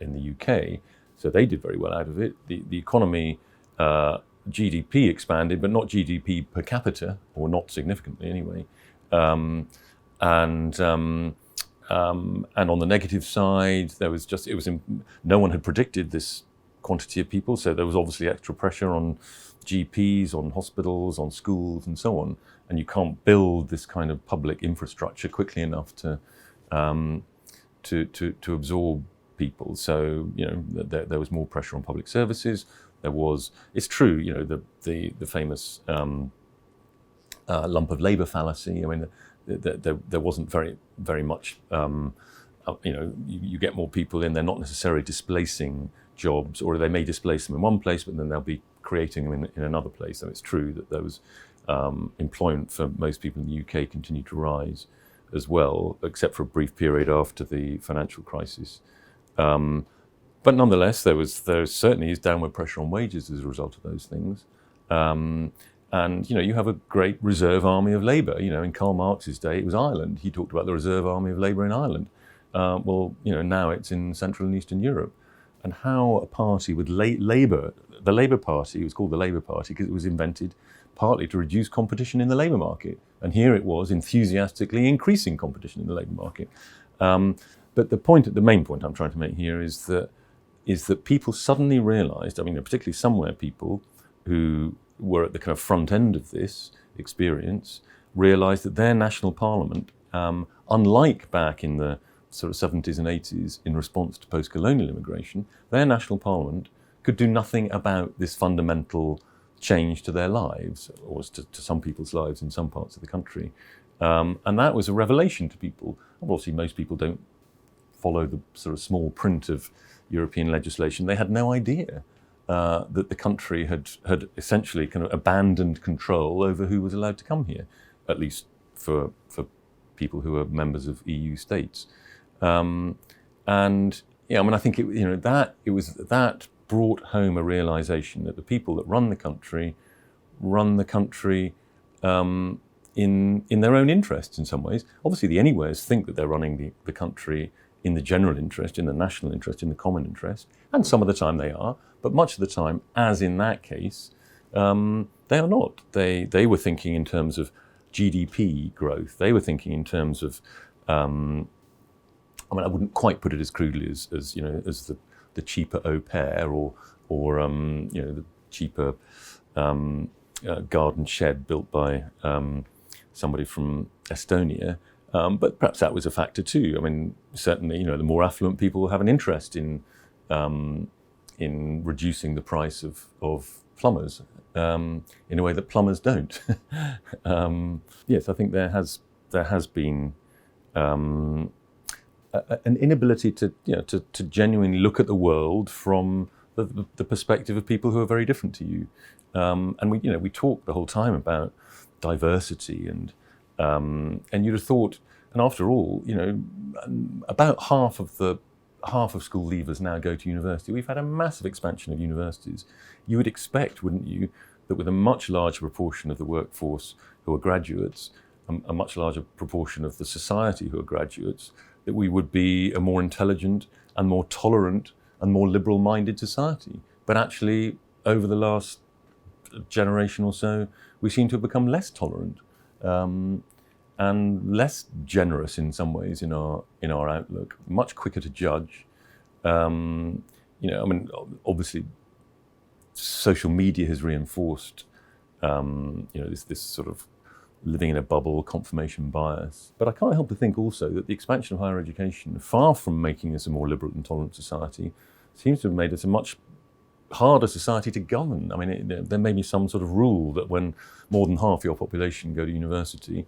in the UK. So they did very well out of it. The economy, GDP expanded, but not GDP per capita, or not significantly anyway. And on the negative side, no one had predicted this quantity of people, so there was obviously extra pressure on GPs, on hospitals, on schools, and so on. And you can't build this kind of public infrastructure quickly enough to absorb people. So there was more pressure on public services. It's true, the famous lump of labour fallacy. I mean, there wasn't very much. You get more people in, they're not necessarily displacing jobs, or they may displace them in one place, but then they'll be creating them in another place. So it's true that there was employment for most people in the UK continued to rise as well, except for a brief period after the financial crisis. But nonetheless, there certainly is downward pressure on wages as a result of those things. And you have a great reserve army of labour. In Karl Marx's day, it was Ireland. He talked about the reserve army of labour in Ireland. Now it's in Central and Eastern Europe. And how a party with Labour, the Labour Party, it was called the Labour Party because it was invented partly to reduce competition in the labour market. And here it was enthusiastically increasing competition in the labour market. But the main point I'm trying to make here is that people suddenly realised, particularly somewhere people who were at the kind of front end of this experience, realised that their national parliament, unlike back in the sort of 70s and 80s in response to post-colonial immigration, their national parliament could do nothing about this fundamental change to their lives, or to some people's lives in some parts of the country. And that was a revelation to people. Obviously, most people don't follow the sort of small print of European legislation. They had no idea that the country had essentially kind of abandoned control over who was allowed to come here, at least for people who are members of EU states. I think that brought home a realization that the people that run the country in their own interests in some ways. Obviously, the anywheres think that they're running the country in the general interest, in the national interest, in the common interest, and some of the time they are, but much of the time, as in that case, they are not. They were thinking in terms of GDP growth. They were thinking in terms of I wouldn't quite put it as crudely as the cheaper au pair or the cheaper garden shed built by somebody from Estonia. But perhaps that was a factor too. Certainly, the more affluent people have an interest in reducing the price of plumbers in a way that plumbers don't. Yes, I think there has been an inability to genuinely look at the world from the perspective of people who are very different to you. And we talk the whole time about diversity and And you'd have thought, and after all, about half of school leavers now go to university. We've had a massive expansion of universities. You would expect, wouldn't you, that with a much larger proportion of the workforce who are graduates, a much larger proportion of the society who are graduates, that we would be a more intelligent and more tolerant and more liberal-minded society. But actually, over the last generation or so, we seem to have become less tolerant and less generous in some ways in our outlook, much quicker to judge. Obviously, social media has reinforced, this sort of living in a bubble, confirmation bias. But I can't help but think also that the expansion of higher education, far from making us a more liberal and tolerant society, seems to have made us a much harder society to govern. I mean, there may be some sort of rule that when more than half your population go to university,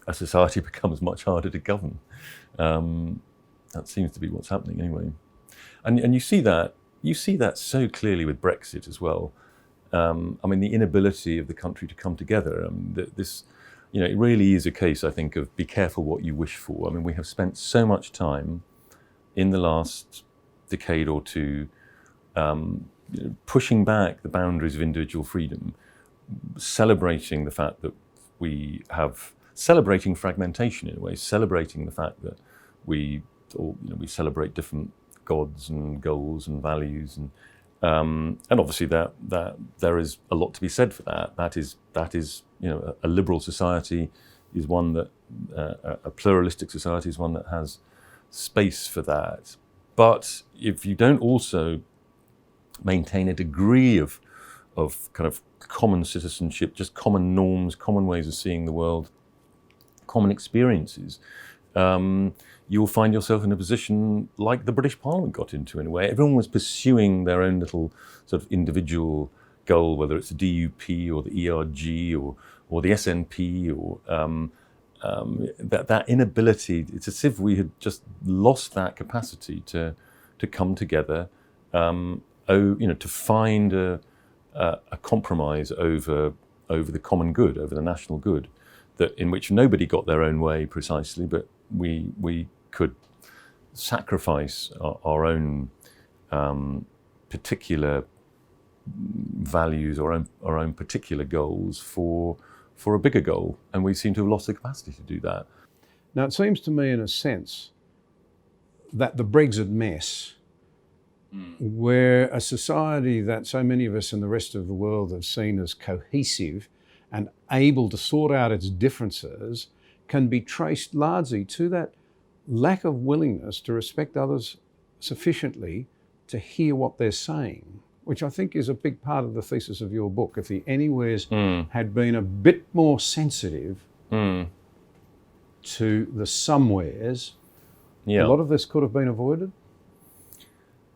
a society becomes much harder to govern. That seems to be what's happening anyway. And you see that so clearly with Brexit as well. The inability of the country to come together. It really is a case, I think, of be careful what you wish for. I mean, we have spent so much time in the last decade or two pushing back the boundaries of individual freedom, celebrating the fact that celebrating fragmentation in a way, celebrating the fact that we celebrate different gods and goals and values, and obviously that there is a lot to be said for that. That is a liberal society is one that a pluralistic society is one that has space for that. But if you don't also maintain a degree of kind of common citizenship, just common norms, common ways of seeing the world, common experiences, you'll find yourself in a position like the British Parliament got into in a way. Everyone was pursuing their own little sort of individual goal, whether it's the DUP or the ERG or the SNP or that inability. It's as if we had just lost that capacity to come together, to find a compromise over the common good, over the national good, in which nobody got their own way precisely, but we could sacrifice our own particular values, our own particular goals for a bigger goal, and we seem to have lost the capacity to do that. Now, it seems to me, in a sense, that the Brexit mess, where a society that so many of us in the rest of the world have seen as cohesive and able to sort out its differences, can be traced largely to that lack of willingness to respect others sufficiently to hear what they're saying, which I think is a big part of the thesis of your book. If the anywheres had been a bit more sensitive to the somewheres, a lot of this could have been avoided.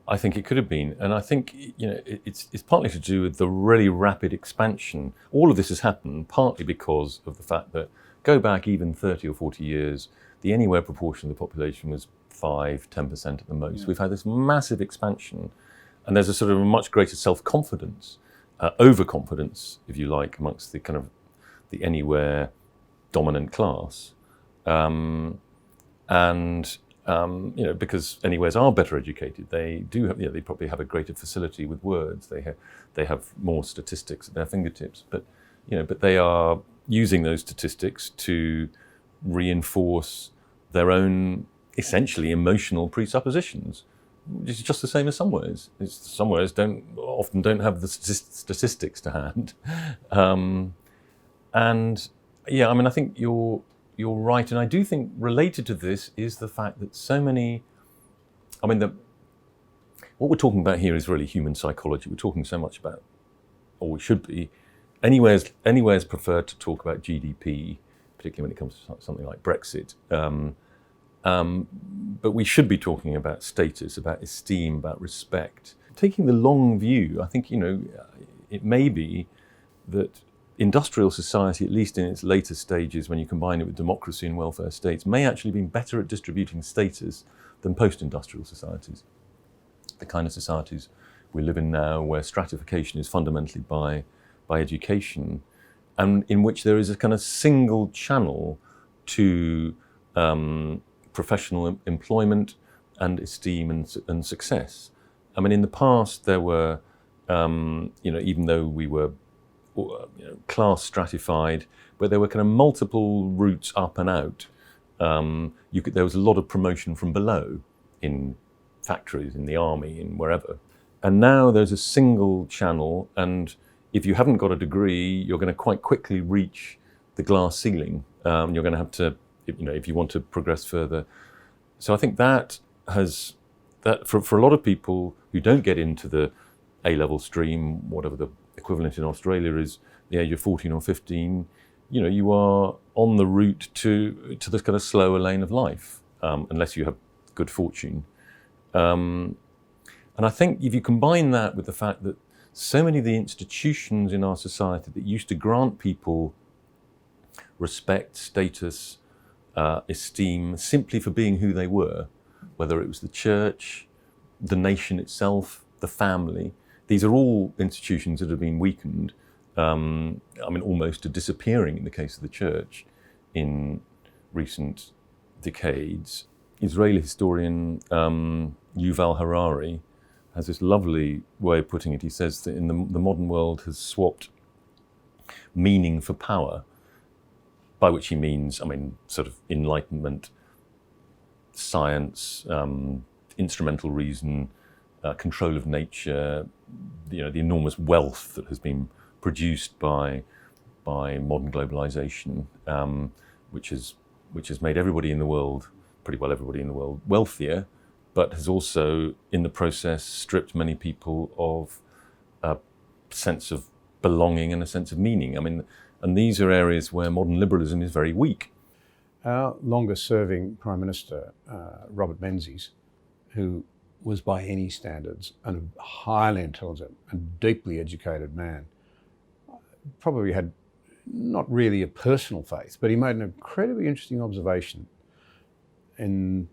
I think it could have been, and I think it's partly to do with the really rapid expansion. All of this has happened partly because of the fact that, go back even 30 or 40 years, the anywhere proportion of the population was 5-10% at the most. Yeah. We've had this massive expansion, and there's a sort of a much greater self-confidence, overconfidence, if you like, amongst the kind of the anywhere dominant class, because anywheres are better educated. They do have, they probably have a greater facility with words. They have more statistics at their fingertips, but they are using those statistics to reinforce their own essentially emotional presuppositions. It's just the same as somewheres. Somewheres often don't have the statistics to hand, I think you're right, and I do think related to this is the fact that so many. What we're talking about here is really human psychology. We're talking so much about, or we should be. Anywheres prefer to talk about GDP, particularly when it comes to something like Brexit. But we should be talking about status, about esteem, about respect. Taking the long view, I think, it may be that industrial society, at least in its later stages, when you combine it with democracy and welfare states, may actually be better at distributing status than post-industrial societies. The kind of societies we live in now, where stratification is fundamentally by education, and in which there is a kind of single channel to professional employment and esteem and success. I mean, in the past there were, even though we were class stratified, but there were kind of multiple routes up and out. There was a lot of promotion from below in factories, in the army, in wherever. And now there's a single channel, and if you haven't got a degree, you're going to quite quickly reach the glass ceiling. You're going to have to, if you want to progress further. So I think that for a lot of people who don't get into the A-level stream, whatever the equivalent in Australia is, the age of 14 or 15, you are on the route to this kind of slower lane of life, unless you have good fortune. And I think if you combine that with the fact that so many of the institutions in our society that used to grant people respect, status, esteem, simply for being who they were, whether it was the church, the nation itself, the family, these are all institutions that have been weakened, almost to disappearing in the case of the church in recent decades. Israeli historian Yuval Harari has this lovely way of putting it. He says that in the modern world has swapped meaning for power, by which he means, sort of enlightenment, science, instrumental reason, control of nature, the enormous wealth that has been produced by modern globalization, which has made everybody in the world, pretty well everybody in the world, wealthier, but has also, in the process, stripped many people of a sense of belonging and a sense of meaning. And these are areas where modern liberalism is very weak. Our longest-serving Prime Minister, Robert Menzies, who was by any standards a highly intelligent and deeply educated man, probably had not really a personal faith, but he made an incredibly interesting observation in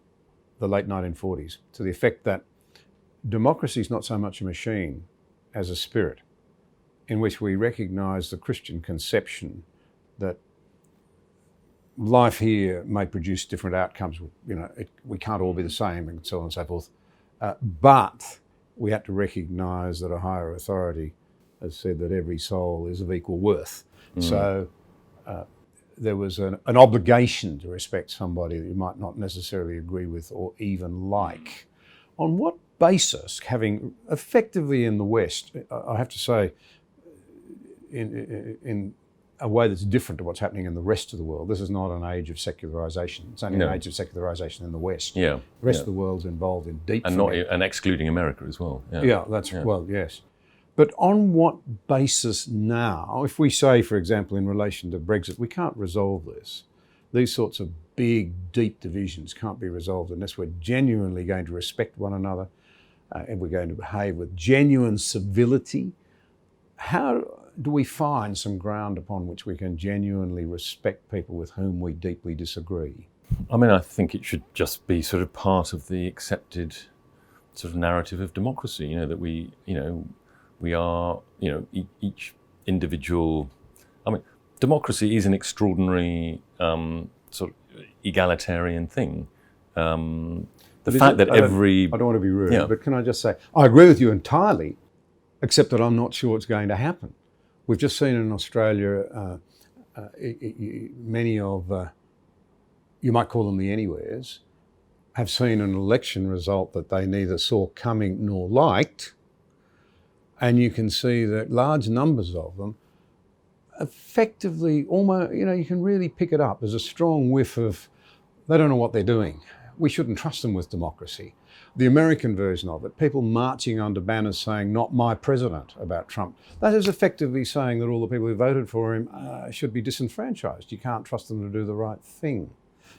the late 1940s to the effect that democracy is not so much a machine as a spirit, in which we recognise the Christian conception that life here may produce different outcomes. We can't all be the same, and so on and so forth. But we have to recognise that a higher authority has said that every soul is of equal worth. So there was an obligation to respect somebody that you might not necessarily agree with or even like. On what basis, having effectively in the West, I have to say, in a way that's different to what's happening in the rest of the world. This is not an age of secularisation. It's only an age of secularisation in the West. Yeah. The rest of the world's involved in deep... And excluding America as well. Well, yes. But on what basis now, if we say, for example, in relation to Brexit, we can't resolve this. These sorts of big, deep divisions can't be resolved unless we're genuinely going to respect one another and we're going to behave with genuine civility. How do we find some ground upon which we can genuinely respect people with whom we deeply disagree? I think it should just be sort of part of the accepted sort of narrative of democracy, that we are, each individual... democracy is an extraordinary sort of egalitarian thing. The fact that every... I don't want to be rude, but can I just say, I agree with you entirely, except that I'm not sure it's going to happen. We've just seen in Australia many of, you might call them the anywheres, have seen an election result that they neither saw coming nor liked. And you can see that large numbers of them effectively almost, you can really pick it up. There's a strong whiff of, they don't know what they're doing. We shouldn't trust them with democracy. The American version of it, people marching under banners saying, "Not my president," about Trump. That is effectively saying that all the people who voted for him should be disenfranchised. You can't trust them to do the right thing.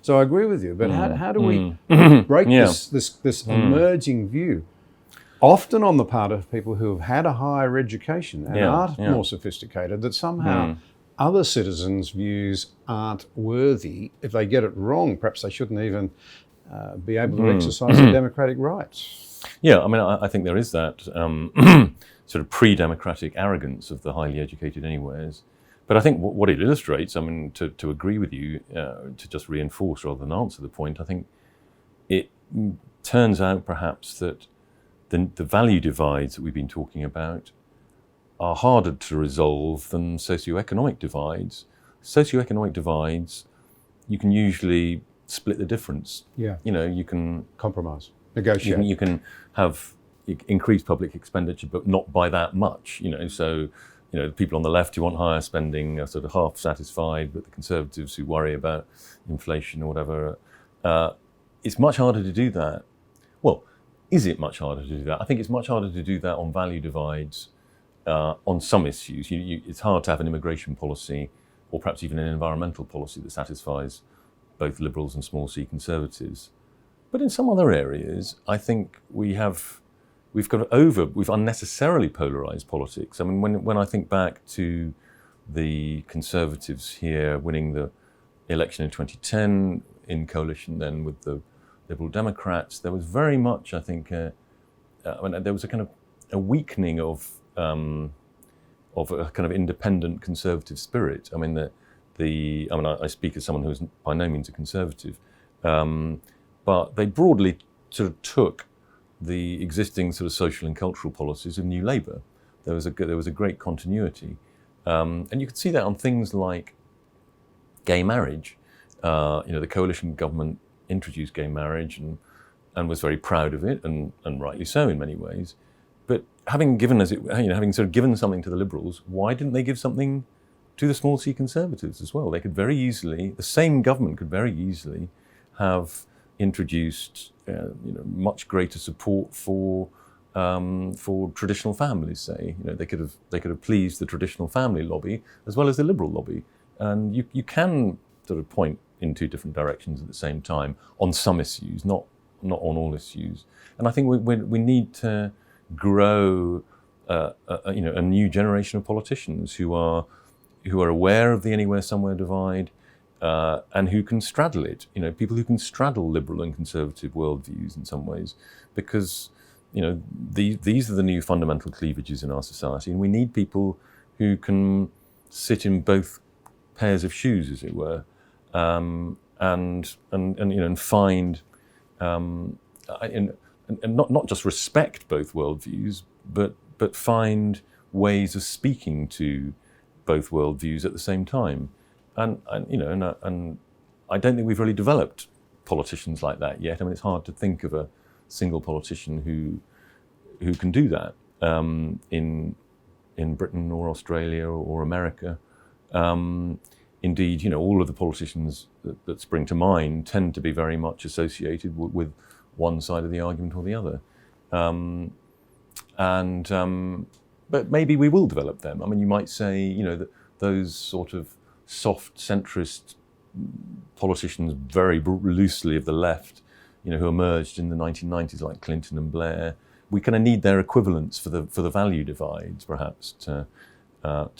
So I agree with you, but how do we break this emerging view, often on the part of people who have had a higher education and are more sophisticated, that somehow other citizens' views aren't worthy? If they get it wrong, perhaps they shouldn't even be able to exercise their democratic rights. Yeah, I think there is that sort of pre-democratic arrogance of the highly educated anywheres. But I think what it illustrates, I mean, to agree with you, to just reinforce rather than answer the point, I think it turns out perhaps that the value divides that we've been talking about are harder to resolve than socioeconomic divides. Socioeconomic divides, you can usually split the difference. Yeah. You can Compromise, negotiate. you can have increased public expenditure, but not by that much. So the people on the left who want higher spending are sort of half satisfied, but the Conservatives who worry about inflation or whatever, it's much harder to do that. Well, is it much harder to do that? I think it's much harder to do that on value divides on some issues. It's hard to have an immigration policy or perhaps even an environmental policy that satisfies both liberals and small c conservatives. But in some other areas, I think we've unnecessarily polarised politics. I mean, when I think back to the Conservatives here winning the election in 2010 in coalition then with the Liberal Democrats, there was very much, I think, there was a kind of a weakening of a kind of independent conservative spirit. I mean, I speak as someone who's by no means a conservative, but they broadly sort of took the existing sort of social and cultural policies of New Labour. There was a great continuity, and you could see that on things like gay marriage. The coalition government introduced gay marriage and was very proud of it, and rightly so in many ways. But having sort of given something to the Liberals, why didn't they give something to the small c Conservatives as well? They could very easily, the same government could very easily have introduced much greater support for traditional families. Say, they could have pleased the traditional family lobby as well as the Liberal lobby, and you can sort of point in two different directions at the same time on some issues, not on all issues. And I think we need to grow a new generation of politicians who are aware of the anywhere somewhere divide, and who can straddle it. People who can straddle liberal and conservative worldviews in some ways, because these are the new fundamental cleavages in our society, and we need people who can sit in both pairs of shoes, as it were, and find and not just respect both worldviews, but find ways of speaking to both worldviews at the same time. And I don't think we've really developed politicians like that yet. I mean, it's hard to think of a single politician who can do that in Britain or Australia or America. Indeed, all of the politicians that spring to mind tend to be very much associated with one side of the argument or the other. But maybe we will develop them. I mean, you might say, that those sort of soft centrist politicians, very loosely of the left, who emerged in the 1990s, like Clinton and Blair, we kind of need their equivalents for the value divides, perhaps, to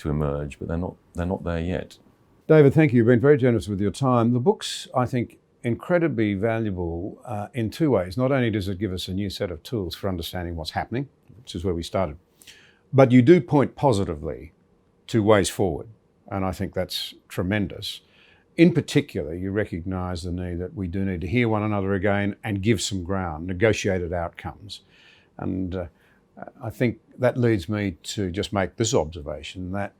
emerge. But they're not there yet. David, thank you. You've been very generous with your time. The book's, I think, incredibly valuable in two ways. Not only does it give us a new set of tools for understanding what's happening, which is where we started, but you do point positively to ways forward. And I think that's tremendous. In particular, you recognise the need that we do need to hear one another again and give some ground, negotiated outcomes. And I think that leads me to just make this observation, that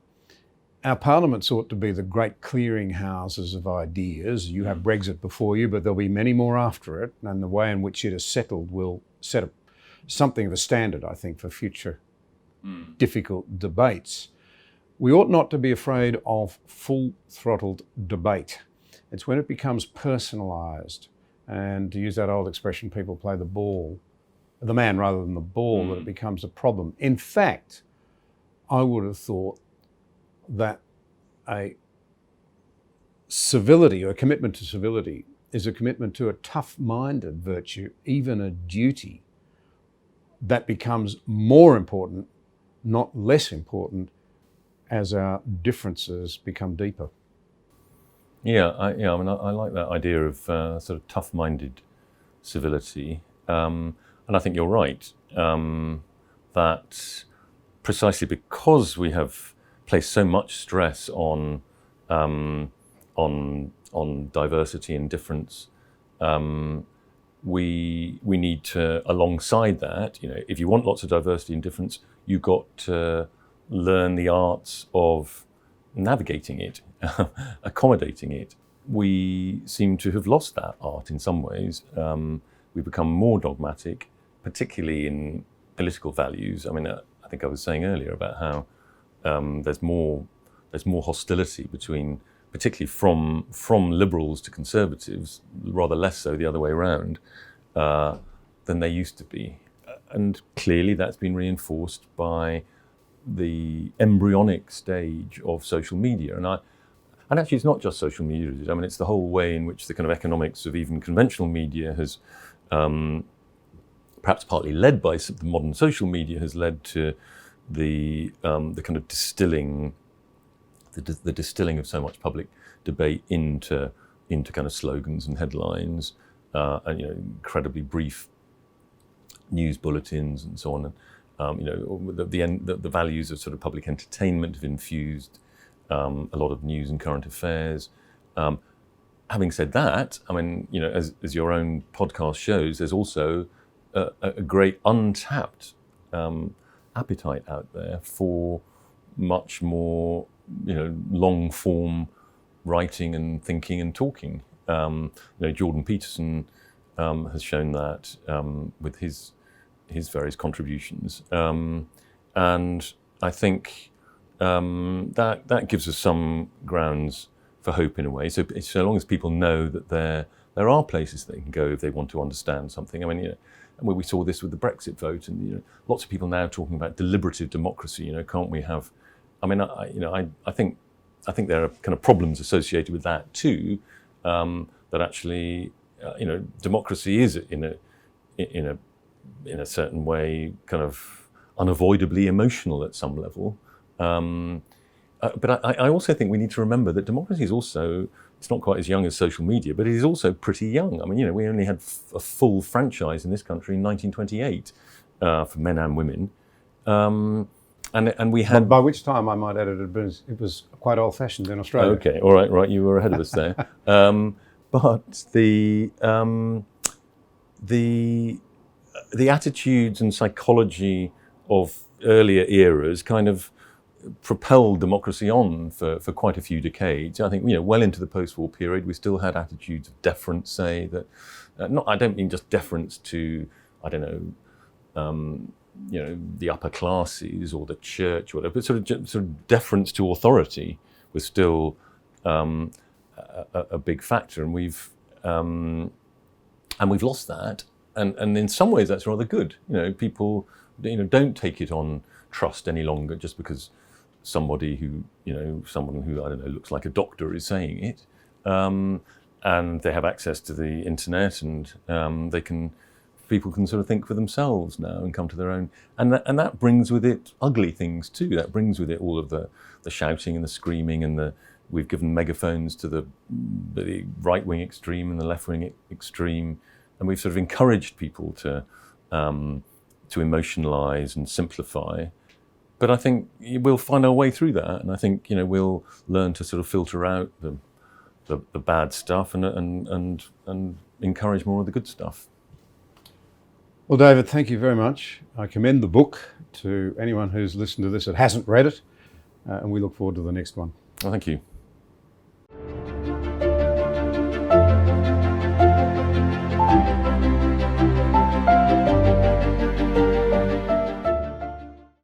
our parliaments ought to be the great clearing houses of ideas. You have Brexit before you, but there'll be many more after it. And the way in which it is settled will set up something of a standard, I think, for future difficult debates. We ought not to be afraid of full-throttled debate. It's when it becomes personalised, and to use that old expression, people play the man rather than the ball, that it becomes a problem. In fact, I would have thought that a civility or a commitment to civility is a commitment to a tough-minded virtue, even a duty, that becomes more important, not less important, as our differences become deeper. I like that idea of sort of tough-minded civility, and I think you're right that precisely because we have place so much stress on diversity and difference. We need to, alongside that, if you want lots of diversity and difference, you've got to learn the arts of navigating it, accommodating it. We seem to have lost that art in some ways. We've become more dogmatic, particularly in political values. I mean, I think I was saying earlier about how there's more hostility between, particularly from liberals to conservatives, rather less so the other way around, than they used to be. And clearly that's been reinforced by the embryonic stage of social media. And actually it's not just social media. I mean, it's the whole way in which the kind of economics of even conventional media has, perhaps partly led by the modern social media, has led to the kind of distilling of so much public debate into kind of slogans and headlines, and incredibly brief news bulletins and so on. The values of sort of public entertainment have infused a lot of news and current affairs. Having said that, I mean, as your own podcast shows, there's also a great untapped appetite out there for much more, long form writing and thinking and talking. Jordan Peterson has shown that with his various contributions, and I think that gives us some grounds for hope in a way. So long as people know that there are places they can go if they want to understand something. I mean, and we saw this with the Brexit vote, and lots of people now talking about deliberative democracy. Can't we have? I mean, I think there are kind of problems associated with that too. That actually, democracy is in a certain way kind of unavoidably emotional at some level. But I also think we need to remember that democracy is also, it's not quite as young as social media, but it is also pretty young. I mean, we only had a full franchise in this country in 1928 for men and women. And we had... By which time, I might add, it was quite old-fashioned in Australia. Okay, all right, you were ahead of us there. But the attitudes and psychology of earlier eras kind of propelled democracy on for quite a few decades. I think, well into the post-war period, we still had attitudes of deference, say, that, I don't mean just deference to, I don't know, the upper classes or the church or whatever, but sort of deference to authority was still a big factor, and we've lost that, and in some ways that's rather good. People don't take it on trust any longer just because someone who I don't know looks like a doctor is saying it, and they have access to the internet, and people can sort of think for themselves now and come to their own, and that brings with it ugly things too. That brings with it all of the shouting and the screaming, and we've given megaphones to the right-wing extreme and the left-wing extreme, and we've sort of encouraged people to emotionalize and simplify. But I think we'll find our way through that, and I think we'll learn to sort of filter out the bad stuff and encourage more of the good stuff. Well, David, thank you very much. I commend the book to anyone who's listened to this that hasn't read it, and we look forward to the next one. Well, thank you.